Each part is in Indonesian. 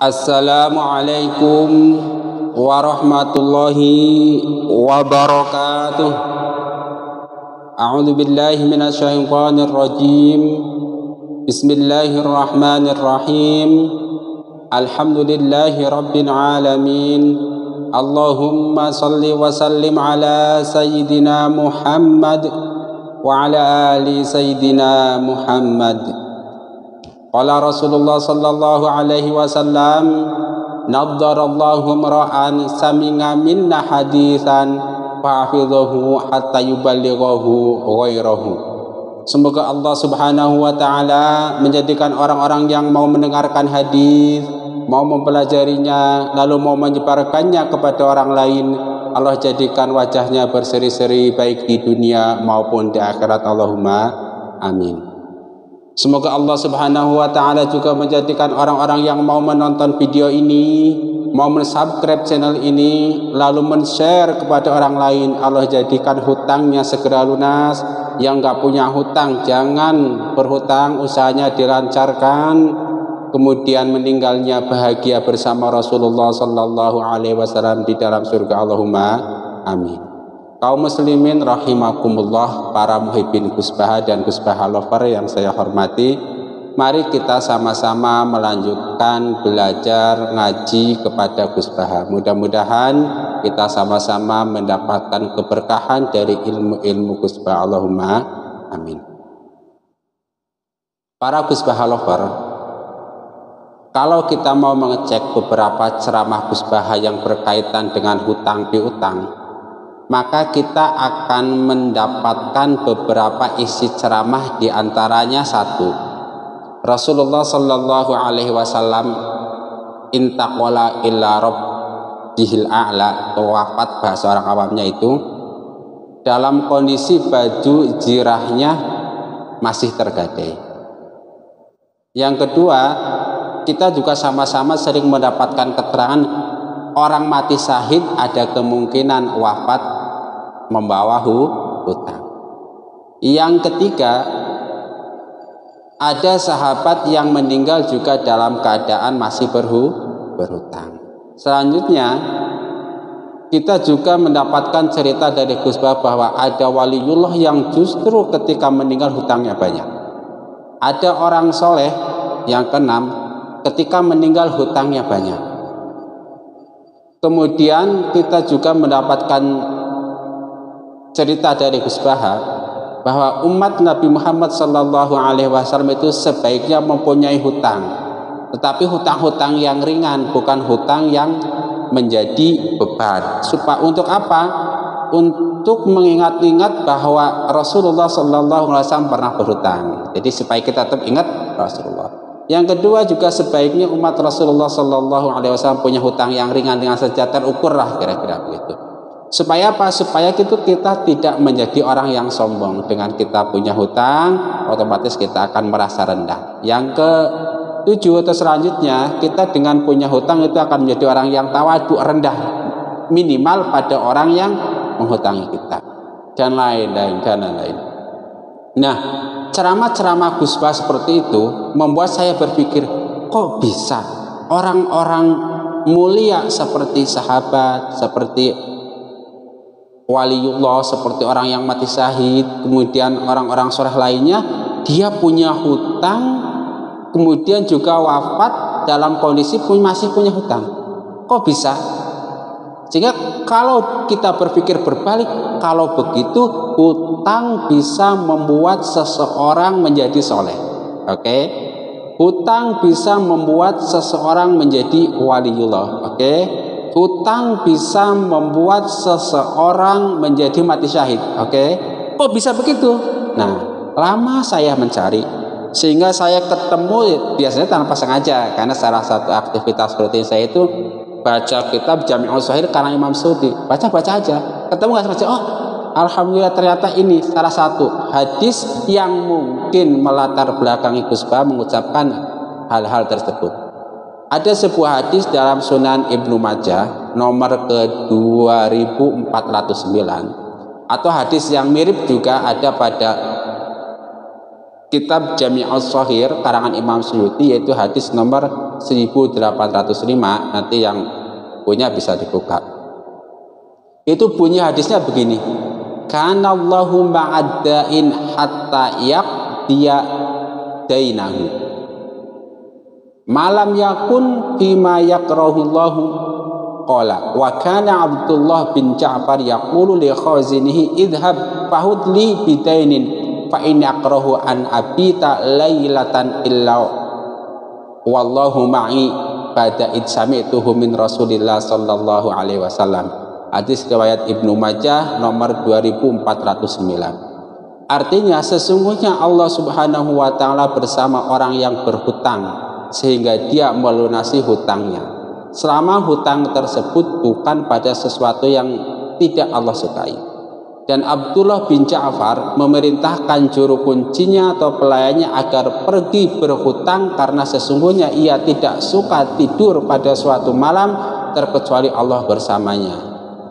Assalamualaikum warahmatullahi wabarakatuh. A'udzu billahi minasyaitonir rajim. Bismillahirrahmanirrahim. Alhamdulillahi rabbil alamin. Allahumma salli wa sallim ala sayyidina Muhammad wa ala ali sayyidina Muhammad. Qala Rasulullah sallallahu alaihi wasallam, naddarallahu mar'an sami'a minna haditsan fahafidhahu hatta yuballighahu ghairahu. Semoga Allah Subhanahu wa taala menjadikan orang-orang yang mau mendengarkan hadis, mau mempelajarinya, lalu mau menyebarkannya kepada orang lain, Allah jadikan wajahnya berseri-seri baik di dunia maupun di akhirat. Allahumma amin. Semoga Allah Subhanahu wa taala juga menjadikan orang-orang yang mau menonton video ini, mau mensubscribe channel ini, lalu men-share kepada orang lain, Allah jadikan hutangnya segera lunas. Yang gak punya hutang jangan berhutang, usahanya dilancarkan, kemudian meninggalnya bahagia bersama Rasulullah sallallahu alaihi wasallam di dalam surga. Allahumma amin. Kaum muslimin rahimakumullah, para muhibbin Gus Baha dan Gus Baha lover yang saya hormati, mari kita sama-sama melanjutkan belajar ngaji kepada Gus Baha. Mudah-mudahan kita sama-sama mendapatkan keberkahan dari ilmu-ilmu Gus Baha. Allahumma amin. Para Gus Baha lover, kalau kita mau mengecek beberapa ceramah Gus Baha yang berkaitan dengan hutang piutang, maka kita akan mendapatkan beberapa isi ceramah, di antaranya satu, Rasulullah sallallahu alaihi wasallam intaqala illa rabbihil a'la, wafat bahasa orang awamnya itu dalam kondisi baju jirahnya masih tergadai. Yang kedua, kita juga sama-sama sering mendapatkan keterangan orang mati syahid ada kemungkinan wafat membawa hutang. Yang ketiga, ada sahabat yang meninggal juga dalam keadaan masih berhutang. Selanjutnya, kita juga mendapatkan cerita dari Gus Baha bahwa ada waliullah yang justru ketika meninggal hutangnya banyak. Ada orang soleh yang keenam, ketika meninggal hutangnya banyak. Kemudian kita juga mendapatkan cerita dari Gus Baha bahwa umat Nabi Muhammad sallallahu alaihi wasallam itu sebaiknya mempunyai hutang, tetapi hutang-hutang yang ringan, bukan hutang yang menjadi beban. Supaya untuk apa? Untuk mengingat-ingat bahwa Rasulullah sallallahu alaihi wasallam pernah berhutang. Jadi supaya kita tetap ingat Rasulullah. Yang kedua juga sebaiknya umat Rasulullah sallallahu alaihi wasallam punya hutang yang ringan dengan saja terukur lah, kira-kira begitu. Supaya apa? Supaya kita tidak menjadi orang yang sombong. Dengan kita punya hutang, otomatis kita akan merasa rendah. Yang ketujuh atau selanjutnya, kita dengan punya hutang itu akan menjadi orang yang tawadu, rendah, minimal pada orang yang menghutangi kita, dan lain-lain. Nah, ceramah-ceramah Gus Baha seperti itu membuat saya berpikir, kok bisa orang-orang mulia seperti sahabat, seperti waliullah, seperti orang yang mati syahid, kemudian orang-orang soleh lainnya, dia punya hutang, kemudian juga wafat dalam kondisi masih punya hutang. Kok bisa? Sehingga kalau kita berpikir berbalik, kalau begitu hutang bisa membuat seseorang menjadi soleh. Oke? Hutang bisa membuat seseorang menjadi waliullah. Oke? Hutang bisa membuat seseorang menjadi mati syahid. Oke? Kok bisa begitu? Nah, lama saya mencari, sehingga saya ketemu, biasanya tanpa sengaja, karena salah satu aktivitas rutin saya itu baca kitab Jami'ul Shahih karena Imam Suyuti. Baca-baca aja, ketemu nggak sengaja, oh alhamdulillah ternyata ini salah satu hadis yang mungkin melatar belakangi Gus Baha mengucapkan hal-hal tersebut. Ada sebuah hadis dalam Sunan Ibnu Majah nomor ke-2409, atau hadis yang mirip juga ada pada kitab Jami'ul Shahih karangan Imam Suyuti, yaitu hadis nomor 1805, nanti yang punya bisa dibuka. Itu bunyi hadisnya begini, kana Allahu ma'adda'in hatta yaqdiya dainahu malam yakun bima yakrahullahu. Qala wa kana Abdullah bin Ja'far yaqulu li khazinihi idhhab fahudli bidainin fa in akrahu an abita lailatan illa wallahu ma'i pada id sami'tuhu min Rasulillah sallallahu alaihi wasallam. Hadis riwayat Ibnu Majah nomor 2409. Artinya sesungguhnya Allah Subhanahu wa taala bersama orang yang berhutang sehingga dia melunasi hutangnya selama hutang tersebut bukan pada sesuatu yang tidak Allah sukai. Dan Abdullah bin Ja'far memerintahkan juru kuncinya atau pelayannya agar pergi berhutang karena sesungguhnya ia tidak suka tidur pada suatu malam terkecuali Allah bersamanya.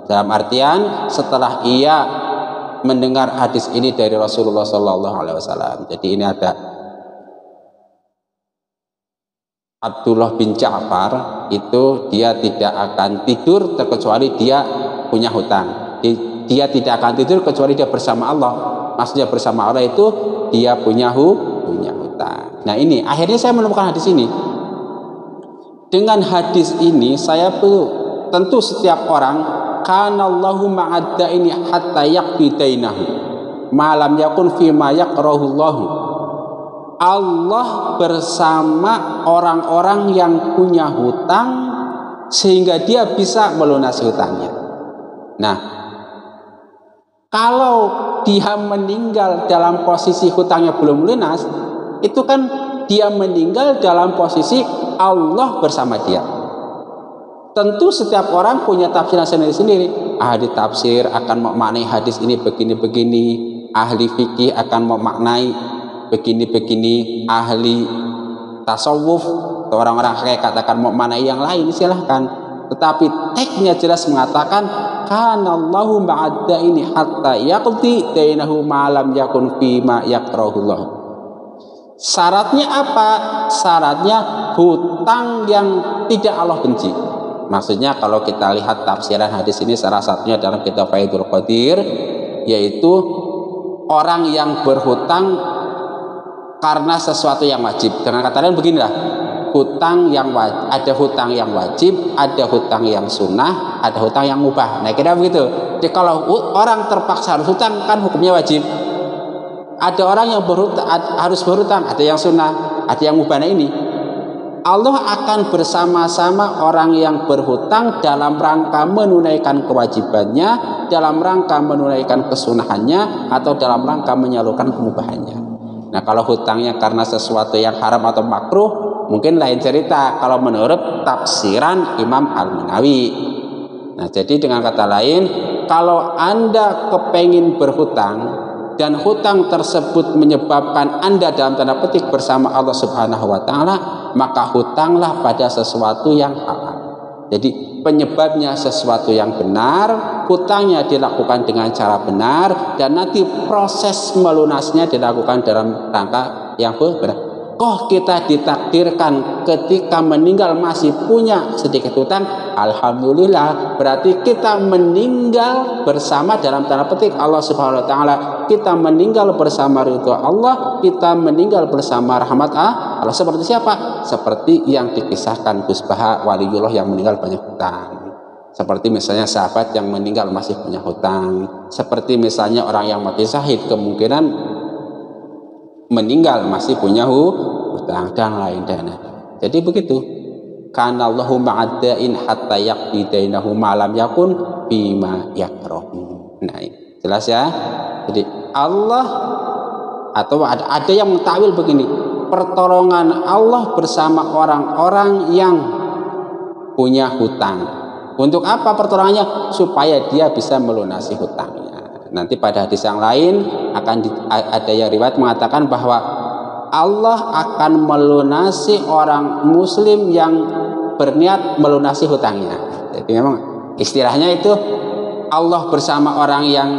Dalam artian setelah ia mendengar hadis ini dari Rasulullah SAW. Jadi ini ada Abdullah bin Ja'far itu dia tidak akan tidur terkecuali dia punya hutang. Dia tidak akan tidur kecuali dia bersama Allah. Maksudnya bersama Allah itu dia punya hutang. Nah ini akhirnya saya menemukan hadis ini. Dengan hadis ini saya tentu setiap orang kana Allahu ma'adda'ini hatta yaqdi dainahu malam yakun fima yakrahullahu. Allah bersama orang-orang yang punya hutang sehingga dia bisa melunasi hutangnya. Nah, kalau dia meninggal dalam posisi hutangnya belum lunas, itu kan dia meninggal dalam posisi Allah bersama dia. Tentu setiap orang punya tafsiran sendiri-sendiri. Ahli tafsir akan memaknai hadis ini begini-begini, ahli fikih akan memaknai begini-begini, ahli tasawuf atau orang-orang hakikat akan mau mana yang lain, silahkan. Tetapi teksnya jelas mengatakan kana Allahu ma'adda'ini hatta yaqdi dainahu ma'lam yakun fima yakrahullah. Syaratnya apa? Syaratnya hutang yang tidak Allah benci. Maksudnya kalau kita lihat tafsiran hadis ini salah satunya dalam kitab Faidul Qadir, yaitu orang yang berhutang karena sesuatu yang wajib. Dengan kata lain beginilah, hutang yang ada hutang yang wajib, ada hutang yang sunnah, ada hutang yang mubah. Nah kira begitu. Jadi kalau orang terpaksa harus hutang kan hukumnya wajib. Ada orang yang harus berhutang, ada yang sunnah, ada yang mubah. Nah ini Allah akan bersama-sama orang yang berhutang dalam rangka menunaikan kewajibannya, dalam rangka menunaikan kesunahannya, atau dalam rangka menyalurkan kemubahannya. Nah kalau hutangnya karena sesuatu yang haram atau makruh mungkin lain cerita kalau menurut tafsiran Imam Al-Munawi. Nah jadi dengan kata lain, kalau Anda kepengin berhutang dan hutang tersebut menyebabkan Anda dalam tanda petik bersama Allah Subhanahu wa taala, maka hutanglah pada sesuatu yang halal. Jadi penyebabnya sesuatu yang benar, hutangnya dilakukan dengan cara benar, dan nanti proses melunasnya dilakukan dalam rangka yang benar. Kok kita ditakdirkan ketika meninggal masih punya sedikit hutang, alhamdulillah, berarti kita meninggal bersama dalam tanda petik Allah Subhanahu wa taala. Kita meninggal bersama ridho Allah, kita meninggal bersama rahmat Allah. Seperti siapa? Seperti yang dikisahkan Gus Baha waliullah yang meninggal banyak hutang. Seperti misalnya sahabat yang meninggal masih punya hutang. Seperti misalnya orang yang mati syahid kemungkinan meninggal masih punya hutang dan lain-lain. Jadi begitu. Kana Allahu ma'adda'in hatta yaqdi dainahu ma lam yakun bima yakrahu. Nah, jelas ya. Jadi Allah atau ada yang mentakwil begini, pertolongan Allah bersama orang-orang yang punya hutang. Untuk apa pertolongannya? Supaya dia bisa melunasi hutangnya. Nanti pada hadis yang lain ada yang riwayat mengatakan bahwa Allah akan melunasi orang muslim yang berniat melunasi hutangnya. Jadi memang istilahnya itu Allah bersama orang yang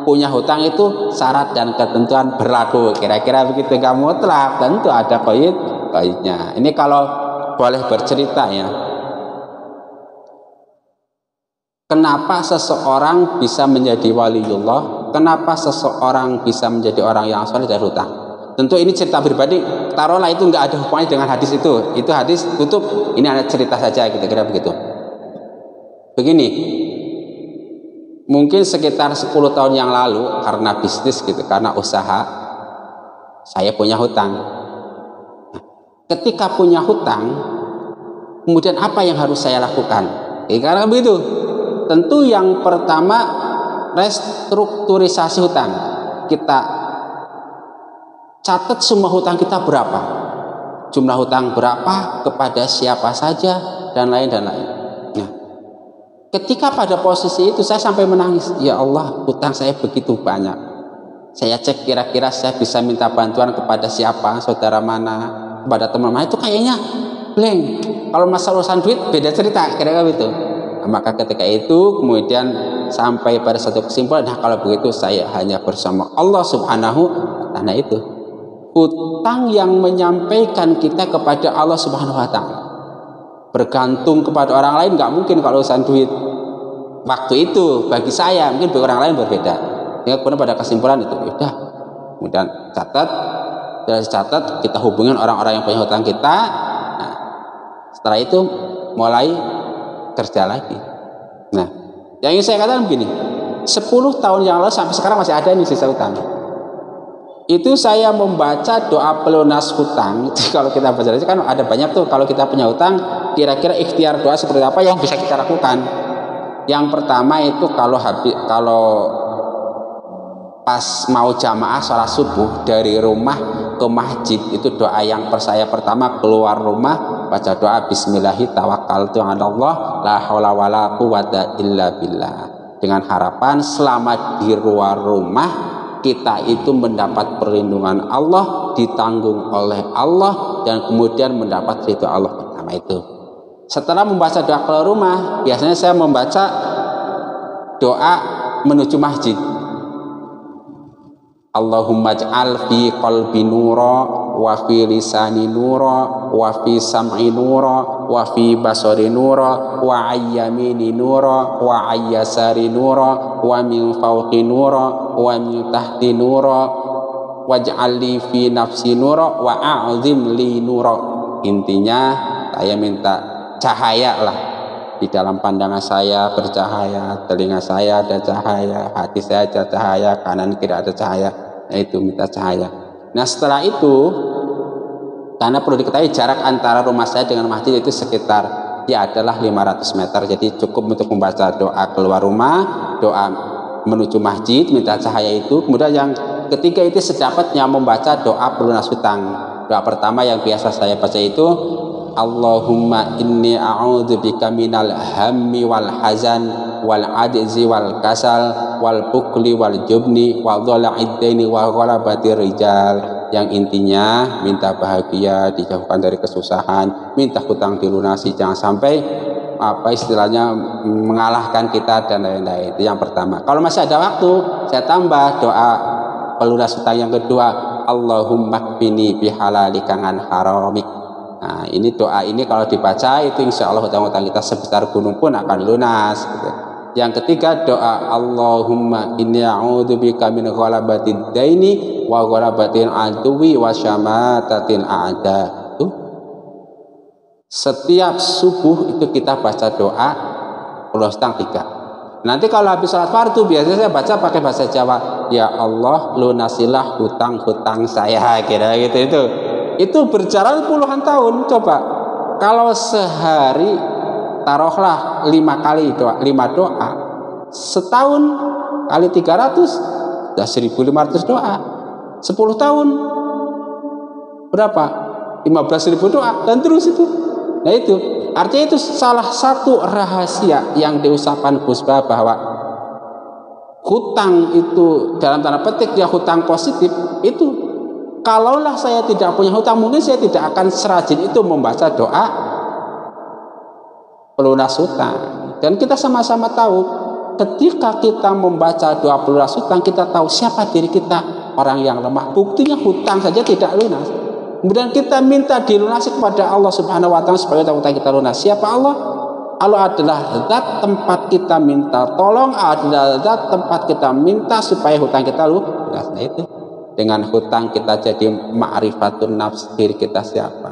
punya hutang itu syarat dan ketentuan berlaku. Kira-kira begitu, gak mutlak, tentu ada qaidnya. Ini kalau boleh bercerita ya. Kenapa seseorang bisa menjadi waliullah? Kenapa seseorang bisa menjadi orang yang soleh dari hutang? Tentu ini cerita pribadi. Taruhlah itu nggak ada hubungannya dengan hadis itu. Itu hadis tutup. Ini ada cerita saja, kira-kira begitu. Begini, mungkin sekitar 10 tahun yang lalu karena bisnis gitu, karena usaha, saya punya hutang. Ketika punya hutang, kemudian apa yang harus saya lakukan? Karena begitu. Tentu yang pertama restrukturisasi hutang. Kita catat semua hutang kita berapa, jumlah hutang berapa, kepada siapa saja, dan lain. Nah, ketika pada posisi itu saya sampai menangis, ya Allah, hutang saya begitu banyak. Saya cek kira-kira saya bisa minta bantuan kepada siapa, saudara mana, kepada teman mana, itu kayaknya blank. Kalau masalah urusan duit beda cerita, kira-kira gitu. Nah, maka ketika itu kemudian sampai pada satu kesimpulan, nah kalau begitu saya hanya bersama Allah Subhanahu wa ta'ala. Itu hutang yang menyampaikan kita kepada Allah Subhanahu wa ta'ala. Bergantung kepada orang lain nggak mungkin kalau urusan duit. Waktu itu bagi saya, mungkin bagi orang lain berbeda. Ya, kemudian pada kesimpulan itu udah, kemudian catat, kita hubungin orang-orang yang punya hutang kita. Nah, setelah itu mulai kerja lagi. Nah, yang ingin saya katakan begini, 10 tahun yang lalu sampai sekarang masih ada nih sisa hutang. Itu saya membaca doa pelunas hutang. Kalau kita baca kan ada banyak tuh, kalau kita punya hutang, kira-kira ikhtiar doa seperti apa yang bisa kita lakukan. Yang pertama itu kalau pas mau jamaah sholat subuh dari rumah ke masjid, itu doa yang saya pertama keluar rumah baca doa bismillahi tawakkaltu 'alallah la haula wala quwata illa billah, dengan harapan selama di luar rumah kita itu mendapat perlindungan Allah, ditanggung oleh Allah, dan kemudian mendapat ridho Allah pertama itu. Setelah membaca doa keluar rumah, biasanya saya membaca doa menuju masjid. Allahumma ij'al fi qalbi nura wa fi lisani nura wa fi sam'i nura wa fi basari nura wa ayyamini nura wa ayyasari nura wa min fawqi nura wa min tahti nura waj'al li fi nafsi nura wa a'zim li nura. Intinya saya minta cahaya lah di dalam pandangan saya, bercahaya, telinga saya ada cahaya, hati saya ada cahaya, kanan kiri ada cahaya, yaitu minta cahaya. Nah setelah itu, karena perlu diketahui jarak antara rumah saya dengan masjid itu sekitar ya adalah 500 meter, jadi cukup untuk membaca doa keluar rumah, doa menuju masjid, minta cahaya itu. Kemudian yang ketiga itu sedapatnya membaca doa pelunas hutang. Doa pertama yang biasa saya baca itu Allahumma inni a'udzubika minal hammi wal hazan wal ajzi wal kasal wal bukli wal jubni wa dhala'id daini wa ghalabatir rijal. Yang intinya minta bahagia, dijauhkan dari kesusahan, minta hutang dilunasi, jangan sampai istilahnya mengalahkan kita dan lain-lain. Itu yang pertama. Kalau masih ada waktu, saya tambah doa pelunas hutang yang kedua, Allahumma kfini bihalalika an haramik. Nah, ini doa ini kalau dibaca itu insya Allah hutang-hutang kita sebesar gunung pun akan lunas gitu. Yang ketiga doa Allahumma inni a'udzubika min ghalabatid daini wa ghalabatil aduwi wa syamatatil a'da. Setiap subuh itu kita baca doa pelunas hutang 3. Nanti kalau habis sholat fardu biasanya saya baca pakai bahasa Jawa, ya Allah lunasilah hutang-hutang saya, kira gitu. Itu berjalan puluhan tahun. Coba kalau sehari taruhlah 5 kali doa, 5 doa, setahun kali 300 sudah 1500 doa. 10 tahun berapa? 15.000 doa, dan terus itu. Nah itu artinya itu salah satu rahasia yang diusahakan Gus Bah, bahwa hutang itu dalam tanda petik ya hutang positif itu. Kalaulah saya tidak punya hutang, mungkin saya tidak akan serajin itu membaca doa pelunas hutang. Dan kita sama-sama tahu, ketika kita membaca doa pelunas hutang, kita tahu siapa diri kita, orang yang lemah. Buktinya hutang saja tidak lunas. Kemudian kita minta dilunasi kepada Allah Subhanahu wa taala supaya hutang kita lunas. Siapa Allah? Allah adalah zat tempat kita minta tolong, adalah zat tempat kita minta supaya hutang kita lunas. Nah itu, dengan hutang kita jadi ma'rifatun nafs, diri kita siapa.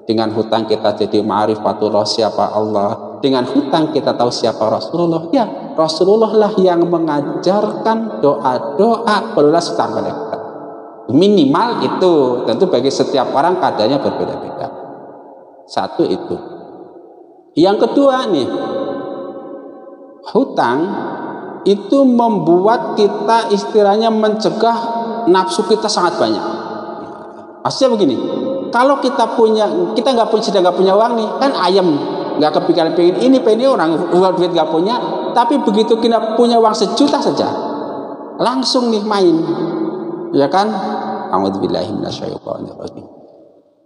Dengan hutang kita jadi ma'rifatullah, siapa Allah. Dengan hutang kita tahu siapa Rasulullah. Ya, Rasulullah lah yang mengajarkan doa-doa pelunas hutang pada kita. Minimal itu, tentu bagi setiap orang keadaannya berbeda-beda. Satu itu. Yang kedua nih, hutang itu membuat kita istilahnya mencegah nafsu kita sangat banyak. Maksudnya begini, kalau kita sedang nggak punya uang nih, kan ayam nggak kepikiran pengen ini orang duit nggak punya, tapi begitu kita punya uang 1 juta saja, langsung nih main, ya kan? A'udzubillahi minasyaitonirrajim.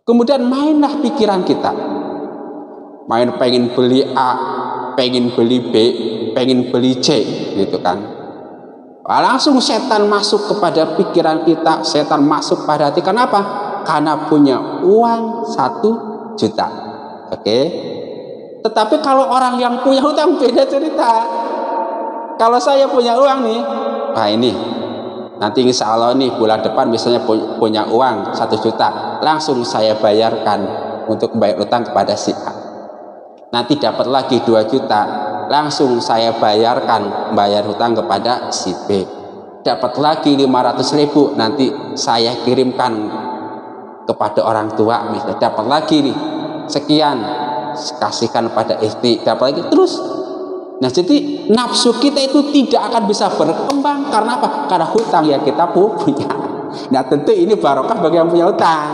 Kemudian mainlah pikiran kita, main pengen beli A, pengen beli B, pengen beli C, gitu kan? Langsung setan masuk kepada pikiran kita, setan masuk pada hati. Kenapa? Karena punya uang 1 juta. Oke. Tetapi kalau orang yang punya hutang beda cerita. Kalau saya punya uang nih, wah ini nanti insya Allah nih bulan depan misalnya punya uang 1 juta, langsung saya bayarkan untuk bayar utang kepada si A. Nanti dapat lagi 2 juta, langsung saya bayarkan bayar hutang kepada si B. Dapat lagi 500.000, nanti saya kirimkan kepada orang tua. Misalnya dapat lagi nih sekian, kasihkan pada istri, dapat lagi terus. Nah jadi nafsu kita itu tidak akan bisa berkembang. Karena apa? Karena hutang yang kita punya. Nah tentu ini barokah bagi yang punya hutang.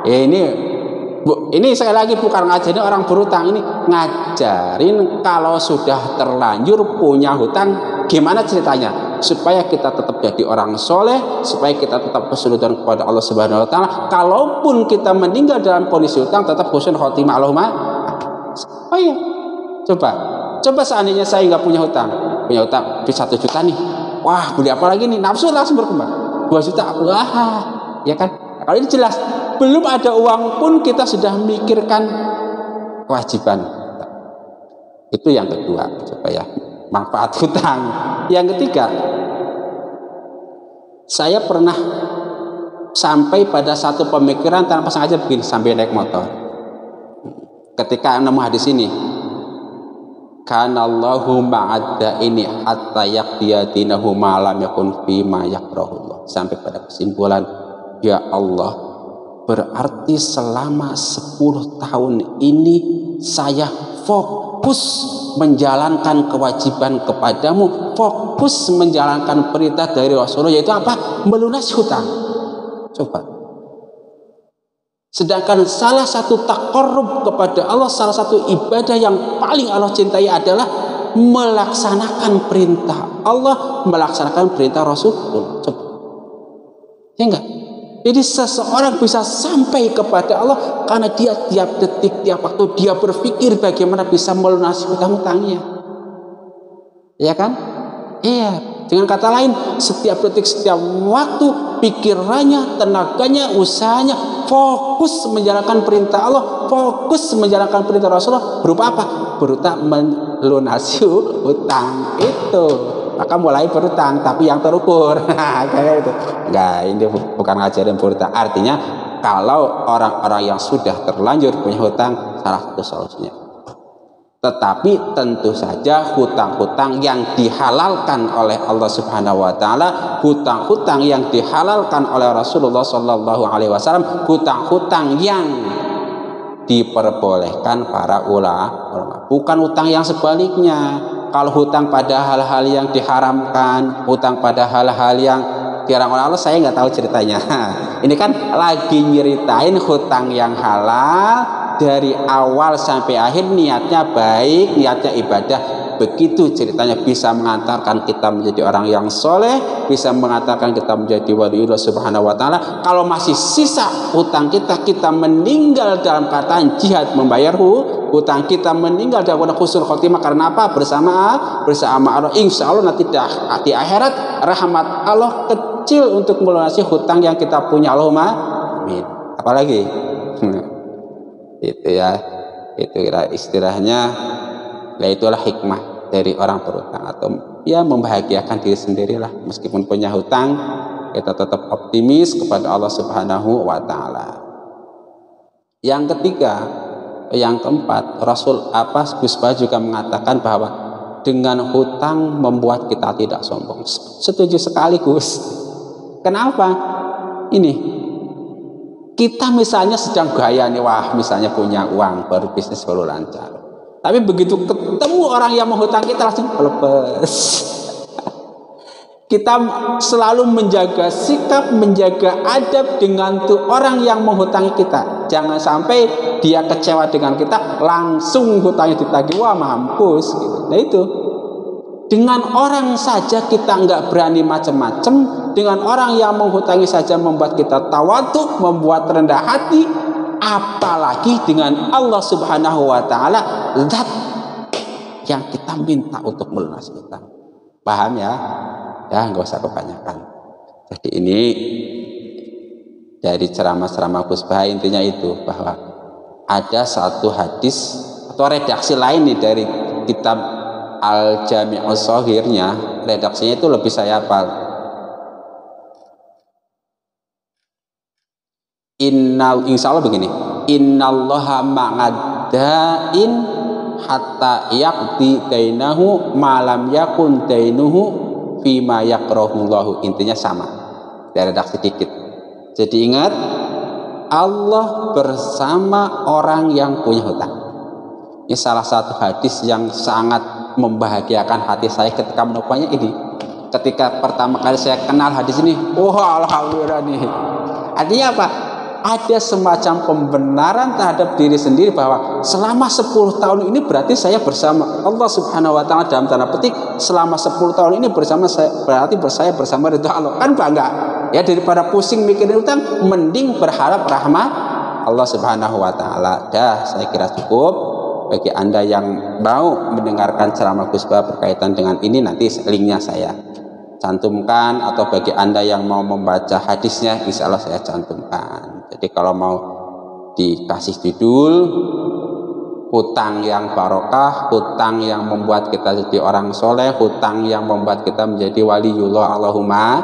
Ya ini sekali lagi bukan ngajarin orang berhutang, ini ngajarin kalau sudah terlanjur punya hutang gimana ceritanya supaya kita tetap jadi orang soleh, supaya kita tetap bersyukur kepada Allah Subhanahu wa taala. Kalaupun kita meninggal dalam kondisi hutang tetap husnul khotimah. Allahumma. Oh iya. Coba seandainya saya nggak punya hutang di 1 juta nih. Wah, beli apa lagi nih? Nafsu langsung berkembang. 2 juta. Wah, ya kan? Kalau ini jelas belum ada uang pun kita sudah mikirkan kewajiban. Itu yang kedua, coba ya, manfaat hutang. Yang ketiga, saya pernah sampai pada satu pemikiran tanpa sengaja begini sambil naik motor. Ketika nemu hadis ini, kanallahu ma'adda ini hatta yaqdiyadinahu ma lam yakun fi ma yakrahullah. Sampai pada kesimpulan, ya Allah, berarti selama 10 tahun ini saya fokus menjalankan kewajiban kepadamu, fokus menjalankan perintah dari Rasulullah, yaitu apa? Melunasi hutang. Coba. Sedangkan salah satu taqarrub kepada Allah, salah satu ibadah yang paling Allah cintai adalah melaksanakan perintah Allah, melaksanakan perintah Rasulullah. Coba. Ya enggak? Jadi seseorang bisa sampai kepada Allah karena dia tiap detik, tiap waktu dia berpikir bagaimana bisa melunasi hutang-hutangnya. Ya kan? Iya. Dengan kata lain, setiap detik, setiap waktu, pikirannya, tenaganya, usahanya fokus menjalankan perintah Allah, fokus menjalankan perintah Rasulullah. Berupa apa? Berupa melunasi hutang itu. Maka mulai berhutang, tapi yang terukur. Kayak itu. Enggak, ini bukan ngajarin berhutang. Artinya kalau orang-orang yang sudah terlanjur punya hutang, salah satu solusinya. Tetapi tentu saja hutang-hutang yang dihalalkan oleh Allah Subhanahu wa taala, hutang-hutang yang dihalalkan oleh Rasulullah sallallahu alaihi wasallam, hutang-hutang yang diperbolehkan para ulama. Bukan hutang yang sebaliknya. Kalau hutang pada hal-hal yang diharamkan, hutang pada hal-hal yang dilarang oleh Allah, saya nggak tahu ceritanya. Ini kan lagi nyeritain hutang yang halal dari awal sampai akhir, niatnya baik, niatnya ibadah. Begitu ceritanya bisa mengantarkan kita menjadi orang yang soleh, bisa mengantarkan kita menjadi waliullah Subhanahu wa taala. Kalau masih sisa hutang kita meninggal dalam keadaan jihad membayar hutang, kita meninggal dalam husnul khotimah karena apa? Bersama Allah. Insya Allah nanti di akhirat rahmat Allah kecil untuk melunasi hutang yang kita punya. Allahumma amin. apalagi itu ya, itu istilahnya ya, itulah hikmah dari orang berhutang, atau ya membahagiakan diri sendirilah. Meskipun punya hutang, kita tetap optimis kepada Allah Subhanahu wa Ta'ala. Yang ketiga, yang keempat, Gus Bah juga mengatakan bahwa dengan hutang membuat kita tidak sombong. Setuju sekali Gus. Kenapa? Ini, kita misalnya sedang gaya nih, wah misalnya punya uang, baru bisnis baru lancar. Tapi begitu ketemu orang yang menghutang kita langsung lepas. Kita selalu menjaga sikap, menjaga adab dengan tuh orang yang menghutangi kita. Jangan sampai dia kecewa dengan kita, langsung hutangnya ditagih, wah mampus gitu. Nah itu, dengan orang saja kita nggak berani macam-macam, dengan orang yang menghutangi saja membuat kita tawadhu, membuat rendah hati, apalagi dengan Allah Subhanahu wa Ta'ala, zat yang kita minta untuk melunasi hutang. Paham ya? Ya, nggak usah kebanyakan. Jadi ini dari ceramah-ceramah Gus Bah, intinya itu, bahwa ada satu hadis atau redaksi lain nih dari kitab Al-Jami'us Shaghirnya, redaksinya itu lebih saya hafal. Insya Allah begini, innallaha ma'addain hatta yaqdi dainahu malam yakun dainuhu fima yakrahullahu. Intinya sama, dari redaksi dikit. Jadi ingat, Allah bersama orang yang punya hutang. Ini salah satu hadis yang sangat membahagiakan hati saya ketika menopangnya ini. Ketika pertama kali saya kenal hadis ini, wah alhamdulillah nih. Artinya apa? Ada semacam pembenaran terhadap diri sendiri bahwa selama 10 tahun ini berarti saya bersama Allah Subhanahu wa Ta'ala, dalam tanda petik selama 10 tahun ini bersama saya, berarti saya bersama ridha Allah. Kan bangga ya, daripada pusing mikirin utang, mending berharap rahmat Allah Subhanahu wa Ta'ala. Saya kira cukup. Bagi Anda yang mau mendengarkan ceramah Gus Bah berkaitan dengan ini, nanti linknya saya cantumkan, atau bagi Anda yang mau membaca hadisnya, insya Allah saya cantumkan. Jadi kalau mau dikasih judul hutang yang barokah, hutang yang membuat kita jadi orang soleh, hutang yang membuat kita menjadi waliullah, Allahumma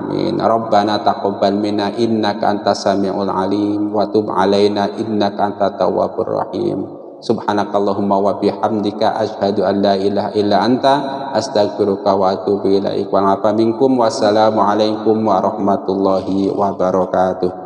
amin. Rabbana taqabbal minna innaka antas samiul alim wa tub alaina innaka antat tawwabur rahim. Subhanakallahumma wa bihamdika asyhadu an la ilaha illa anta astaghfiruka wa atubu ilaik. Wa minkum wassalamu alaikum warahmatullahi wabarakatuh.